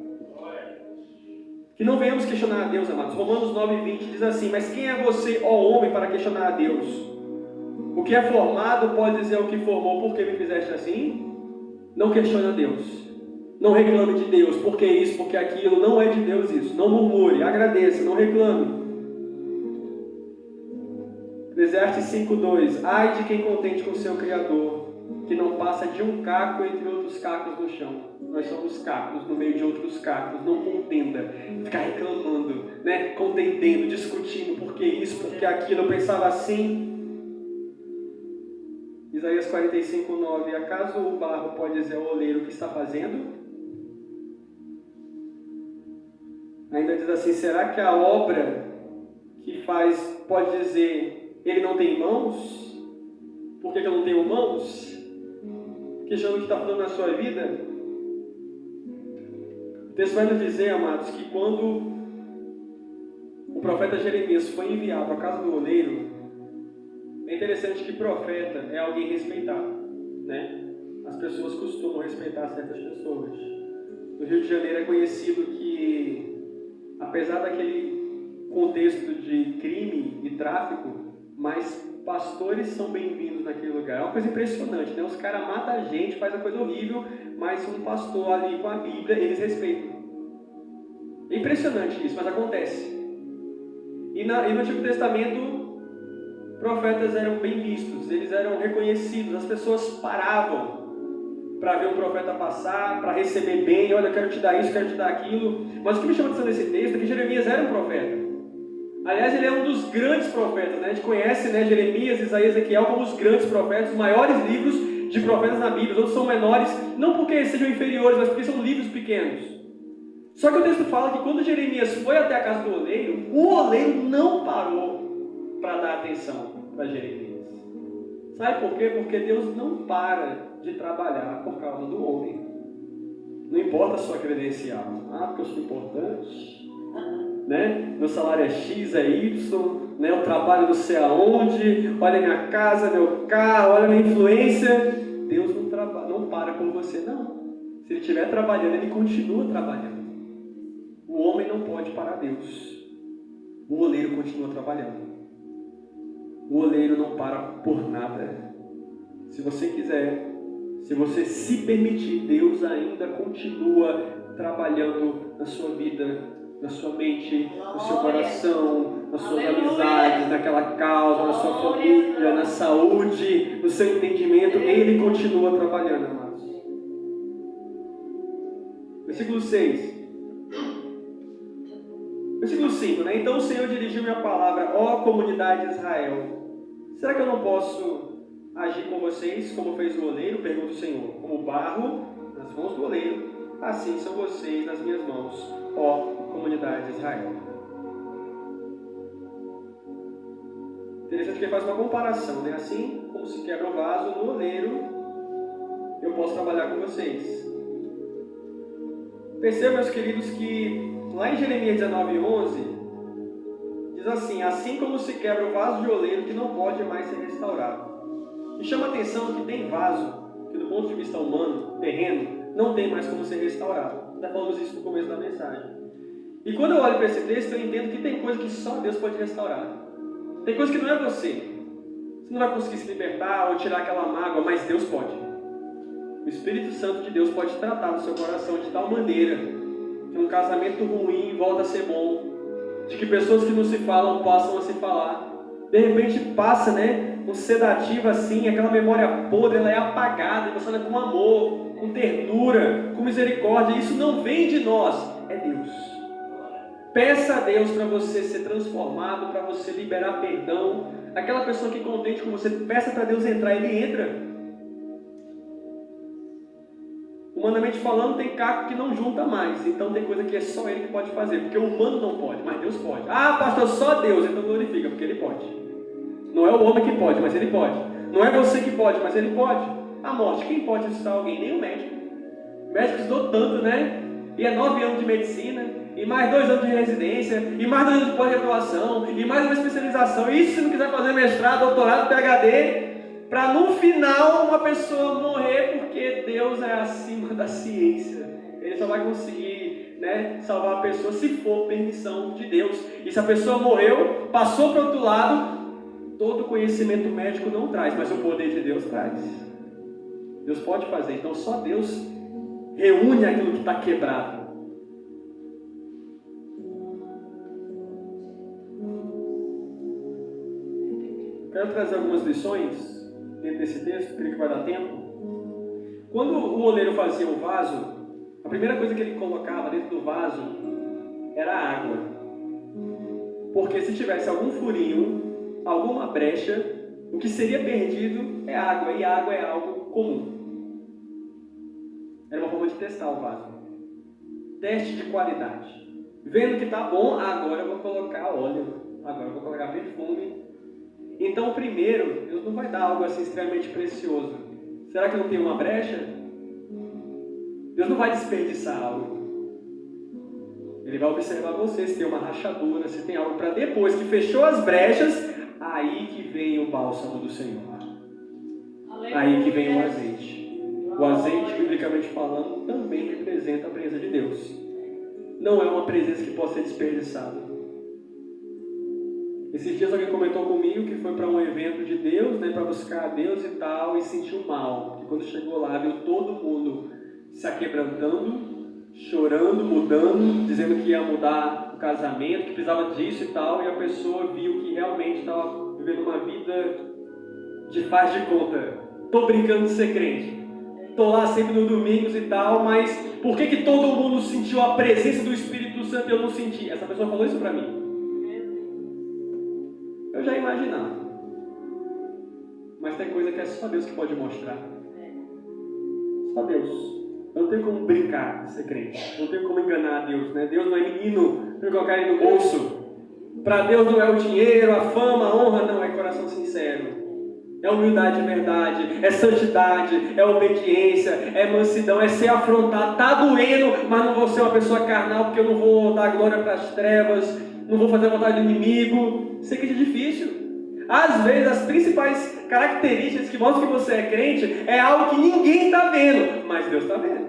Que não venhamos questionar a Deus, amados. Romanos 9:20 diz assim, mas quem é você, ó homem, para questionar a Deus? O que é formado pode dizer o que formou, por que me fizeste assim? Não questione a Deus. Não reclame de Deus, porque isso, porque aquilo, não é de Deus isso. Não murmure, agradeça, não reclame. Eclesiastes 5:2. Ai de quem contente com o seu Criador, que não passa de um caco entre outros cacos no chão. Nós somos cacos no meio de outros cacos. Não contenda, ficar reclamando, né? Contendendo, discutindo, porque isso, porque aquilo, eu pensava assim. Isaías 45:9. Acaso o barro pode dizer ao oleiro o que está fazendo? Ainda diz assim, será que a obra que faz pode dizer, ele não tem mãos? Por que eu não tenho mãos? Questionando o que está falando na sua vida. O texto vai nos dizer, amados, que quando o profeta Jeremias foi enviado à casa do oleiro, é interessante que profeta é alguém respeitado, né? As pessoas costumam respeitar certas pessoas. No Rio de Janeiro é conhecido que, apesar daquele contexto de crime e tráfico, mas pastores são bem-vindos naquele lugar. É uma coisa impressionante, né? Os caras matam a gente, faz a coisa horrível, mas um pastor ali com a Bíblia, eles respeitam. É impressionante isso, mas acontece. E no Antigo Testamento, profetas eram bem vistos, eles eram reconhecidos, as pessoas paravam para ver um profeta passar, para receber bem, olha, eu quero te dar isso, quero te dar aquilo. Mas o que me chama a atenção nesse texto é que Jeremias era um profeta. Aliás, ele é um dos grandes profetas, né? A gente conhece, né, Jeremias, Isaías, Ezequiel como os grandes profetas, os maiores livros de profetas na Bíblia, os outros são menores, não porque sejam inferiores, mas porque são livros pequenos. Só que o texto fala que quando Jeremias foi até a casa do oleiro, o oleiro não parou para dar atenção para Jeremias. Sabe por quê? Porque Deus não para de trabalhar por causa do homem. Não importa a sua credencial. Porque eu sou importante, né? Meu salário é X, é Y, né? Eu trabalho não sei aonde, olha a minha casa, meu carro, olha a minha influência. Deus não para com você, não. Se Ele estiver trabalhando, Ele continua trabalhando. O homem não pode parar Deus. O oleiro continua trabalhando. O oleiro não para por nada. Se você quiser, se você se permitir, Deus ainda continua trabalhando na sua vida, na sua mente, no seu coração, nas suas amizades, naquela causa, na sua família, na saúde, no seu entendimento. Ele continua trabalhando, amados. Versículo 6. Versículo 5, né? Então o Senhor dirigiu-me a palavra: ó comunidade de Israel, será que eu não posso agir com vocês como fez o oleiro? Pergunta o Senhor. Como barro nas mãos do oleiro, assim são vocês nas minhas mãos, ó comunidade de Israel. Interessante que ele faz uma comparação, né? Assim como se quebra um vaso no oleiro, eu posso trabalhar com vocês. Percebam, meus queridos, que lá em Jeremias 19:11 diz assim: assim como se quebra o vaso de oleiro que não pode mais ser restaurado. E chama a atenção que tem vaso que, do ponto de vista humano, terreno, não tem mais como ser restaurado. Já falamos isso no começo da mensagem. E quando eu olho para esse texto, eu entendo que tem coisa que só Deus pode restaurar. Tem coisa que não é você. Você não vai conseguir se libertar ou tirar aquela mágoa, mas Deus pode. O Espírito Santo de Deus pode tratar no seu coração de tal maneira que um casamento ruim volta a ser bom, de que pessoas que não se falam passam a se falar. De repente passa, né, um sedativo assim, aquela memória podre, ela é apagada, e você anda com amor, com ternura, com misericórdia. Isso não vem de nós, é Deus. Peça a Deus para você ser transformado, para você liberar perdão. Aquela pessoa que contente com você, peça para Deus entrar, Ele entra. Humanamente falando, tem caco que não junta mais. Então tem coisa que é só Ele que pode fazer, porque o humano não pode, mas Deus pode. Pastor, só Deus. Então glorifica, porque Ele pode. Não é o homem que pode, mas Ele pode. Não é você que pode, mas Ele pode. A morte, quem pode ressuscitar alguém? Nem o médico. O médico estudou tanto, né? E é 9 anos de medicina, e mais 2 anos de residência, e mais 2 anos de pós-graduação, e mais uma especialização. Isso se não quiser fazer mestrado, doutorado, PhD, para no final uma pessoa morrer, porque Deus é acima da ciência. Ele só vai conseguir, né, salvar a pessoa se for permissão de Deus. E se a pessoa morreu, passou para o outro lado, todo conhecimento médico não traz, mas o poder de Deus traz. Deus pode fazer, então só Deus reúne aquilo que está quebrado. Quero trazer algumas lições dentro desse texto, creio que vai dar tempo. Quando o oleiro fazia o vaso, a primeira coisa que ele colocava dentro do vaso era água. Porque se tivesse algum furinho, alguma brecha, o que seria perdido é água, e água é algo comum. Era uma forma de testar o vaso. Teste de qualidade. Vendo que está bom, agora eu vou colocar óleo, agora eu vou colocar perfume. Então, primeiro, Deus não vai dar algo assim extremamente precioso. Será que não tem uma brecha? Deus não vai desperdiçar algo. Ele vai observar você, se tem uma rachadura, se tem algo para depois que fechou as brechas, aí que vem o bálsamo do Senhor. Aí que vem o azeite. O azeite, biblicamente falando, também representa a presença de Deus. Não é uma presença que possa ser desperdiçada. Esses dias alguém comentou comigo que foi para um evento de Deus, né, para buscar a Deus e tal, e sentiu mal. E quando chegou lá, viu todo mundo se aquebrantando, chorando, mudando, dizendo que ia mudar o casamento, que precisava disso e tal, e a pessoa viu que realmente estava vivendo uma vida de faz de conta. Tô brincando de ser crente. Tô lá sempre no domingos e tal, mas por que todo mundo sentiu a presença do Espírito Santo e eu não senti? Essa pessoa falou isso para mim. Eu já imaginava. Mas tem coisa que é só Deus que pode mostrar. só Deus. Eu não tenho como brincar de ser crente. Eu não tenho como enganar Deus, né? Deus não é menino para colocar ele no bolso. Para Deus não é o dinheiro, a fama, a honra, não. É coração sincero. É humildade de verdade, é santidade, é obediência, é mansidão, é ser afrontado. Tá doendo, mas não vou ser uma pessoa carnal, porque eu não vou dar glória para as trevas, não vou fazer a vontade do inimigo. Sei que é difícil. Às vezes, as principais características que mostram que você é crente é algo que ninguém está vendo, mas Deus está vendo.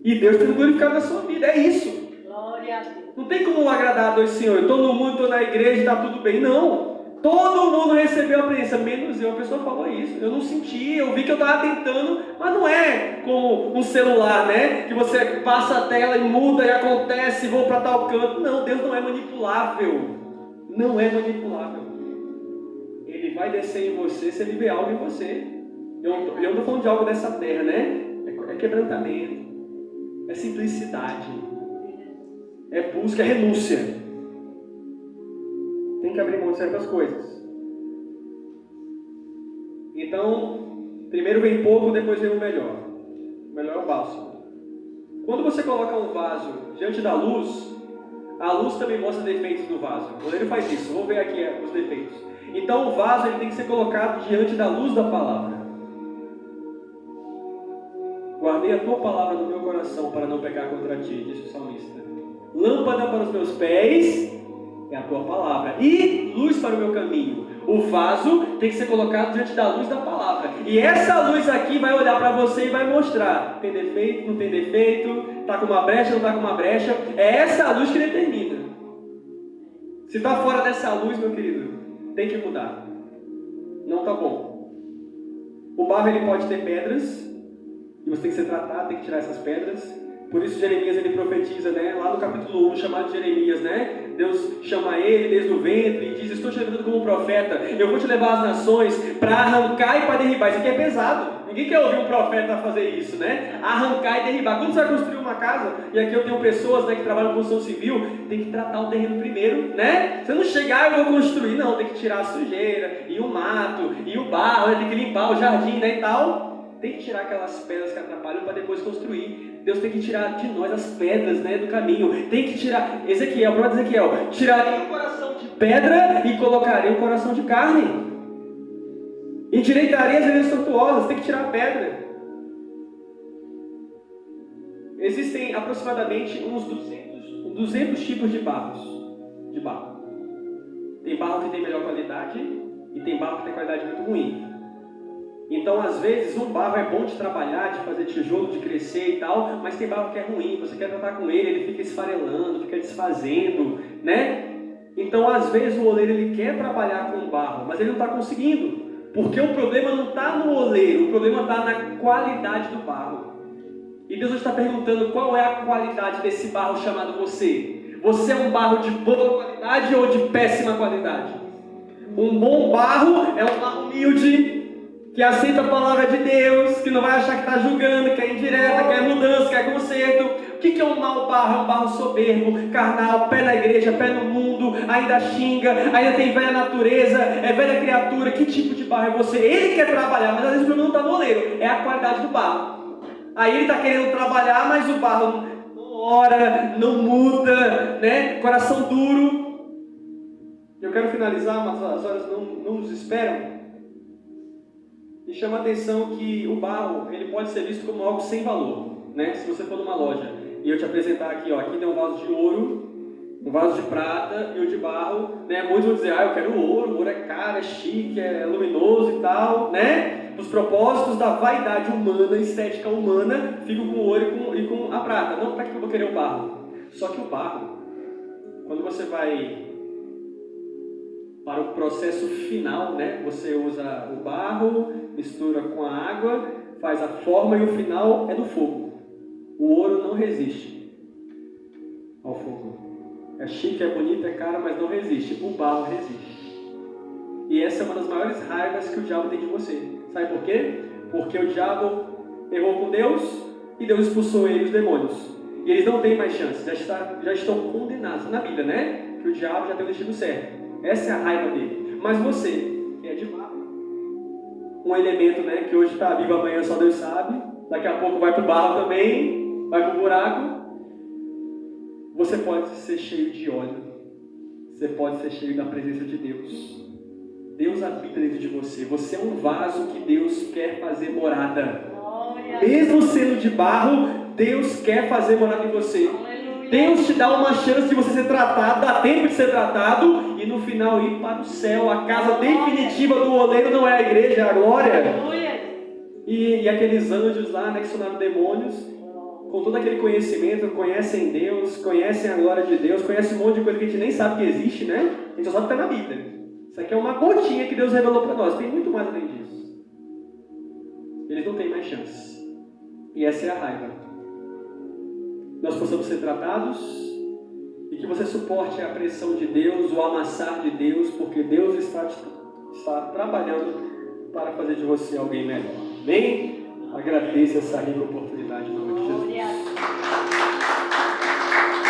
E Deus tem glorificado na sua vida, é isso. Glória a Deus. Não tem como agradar a dois senhores. Estou no mundo, estou na igreja, está tudo bem. Não. Todo mundo recebeu a presença, menos eu. A pessoa falou isso. Eu não senti, eu vi que eu estava tentando, mas não é como um celular, né? Que você passa a tela e muda e acontece, vou para tal canto. Não, Deus não é manipulável. Não é manipulável. Ele vai descer em você se ele vê algo em você. Eu não estou falando de algo dessa terra, né? É quebrantamento, é simplicidade, é busca, é renúncia. Tem que abrir mão de certas coisas. Então, primeiro vem pouco, depois vem o melhor. O melhor é o básico. Quando você coloca um vaso diante da luz, a luz também mostra defeitos do vaso. O goleiro faz isso. Vamos ver aqui os defeitos. Então o vaso ele tem que ser colocado diante da luz da palavra. Guardei a tua palavra no meu coração para não pecar contra ti, disse o salmista. Lâmpada para os meus pés é a tua palavra e luz para o meu caminho. O vaso tem que ser colocado diante da luz da palavra. E essa luz aqui vai olhar para você e vai mostrar. Tem defeito, não tem defeito, está com uma brecha, não está com uma brecha. É essa luz que determina. Se está fora dessa luz, meu querido, tem que mudar. Não está bom. O barro ele pode ter pedras. E você tem que ser tratado, tem que tirar essas pedras. Por isso Jeremias ele profetiza, né? Lá no capítulo 1, chamado Jeremias, né? Deus chama ele desde o ventre e diz: estou te levando como profeta, eu vou te levar às nações para arrancar e para derribar. Isso aqui é pesado. Ninguém quer ouvir um profeta fazer isso, né? Arrancar e derribar. Quando você vai construir uma casa, e aqui eu tenho pessoas, né, que trabalham com construção civil, tem que tratar o terreno primeiro, né? Você não chegar e eu vou construir, não, tem que tirar a sujeira, e o mato, e o barro, tem que limpar o jardim, né, e tal. Tem que tirar aquelas pedras que atrapalham para depois construir. Deus tem que tirar de nós as pedras, né, do caminho. Tem que tirar, Ezequiel, próprio Ezequiel, tirarei o coração de pedra e colocarei o coração de carne. Endireitarei as veredas tortuosas. Tem que tirar a pedra. Existem aproximadamente uns 200 tipos de barro. Tem barro que tem melhor qualidade e tem barro que tem qualidade muito ruim. Então, às vezes, um barro é bom de trabalhar, de fazer tijolo, de crescer e tal, mas tem barro que é ruim, você quer tratar com ele, ele fica esfarelando, fica desfazendo, né? Então, às vezes, o oleiro ele quer trabalhar com barro, mas ele não está conseguindo, porque o problema não está no oleiro, o problema está na qualidade do barro. E Deus está perguntando qual é a qualidade desse barro chamado você. Você é um barro de boa qualidade ou de péssima qualidade? Um bom barro é um barro humilde, que aceita a palavra de Deus, que não vai achar que está julgando, que é indireta, que é mudança, que é conserto. O que é um mau barro? É um barro soberbo, carnal, pé na igreja, pé no mundo, ainda xinga, ainda tem velha natureza, é velha criatura. Que tipo de barro é você? Ele quer trabalhar, mas às vezes o problema não está no oleiro, é a qualidade do barro. Aí ele está querendo trabalhar, mas o barro não ora, não muda, né? Coração duro. Eu quero finalizar, mas as horas não nos esperam. E chama a atenção que o barro ele pode ser visto como algo sem valor, né? Se você for numa loja e eu te apresentar aqui, ó, aqui tem um vaso de ouro, um vaso de prata e o de barro, né? Muitos vão dizer, eu quero o ouro é caro, é chique, é luminoso e tal, né? Os propósitos da vaidade humana, estética humana, ficam com o ouro e com a prata. Não, para que eu vou querer o barro? Só que o barro, quando você vai para o processo final, né? Você usa o barro, mistura com a água, faz a forma e o final é do fogo. O ouro não resiste ao fogo. É chique, é bonito, é caro, mas não resiste. O barro resiste. E essa é uma das maiores raivas que o diabo tem de você. Sabe por quê? Porque o diabo errou com Deus e Deus expulsou ele, os demônios. E eles não têm mais chance, já estão condenados. Na Bíblia, né? Que o diabo já tem o destino certo. Essa é a raiva dele. Mas você, que é de barro, um elemento, né, que hoje está vivo, amanhã só Deus sabe, daqui a pouco vai para o barro também, vai para o buraco. Você pode ser cheio de óleo. Você pode ser cheio da presença de Deus. Deus habita dentro de você. Você é um vaso que Deus quer fazer morada. Mesmo sendo de barro, Deus quer fazer morada em você. Deus te dá uma chance de você ser tratado, dá tempo de ser tratado e no final ir para o céu. A casa definitiva do oleiro não é a igreja, é a glória. E aqueles anjos lá, né, que sonaram demônios, com todo aquele conhecimento, conhecem Deus, conhecem a glória de Deus, conhecem um monte de coisa que a gente nem sabe que existe, né? A gente só sabe que está na Bíblia. Isso aqui é uma gotinha que Deus revelou para nós. Tem muito mais além disso. Eles não têm mais chance. E essa é a raiva. Nós possamos ser tratados e que você suporte a pressão de Deus, o amassar de Deus, porque Deus está trabalhando para fazer de você alguém melhor. Amém? Agradeço essa rica oportunidade em nome de Jesus.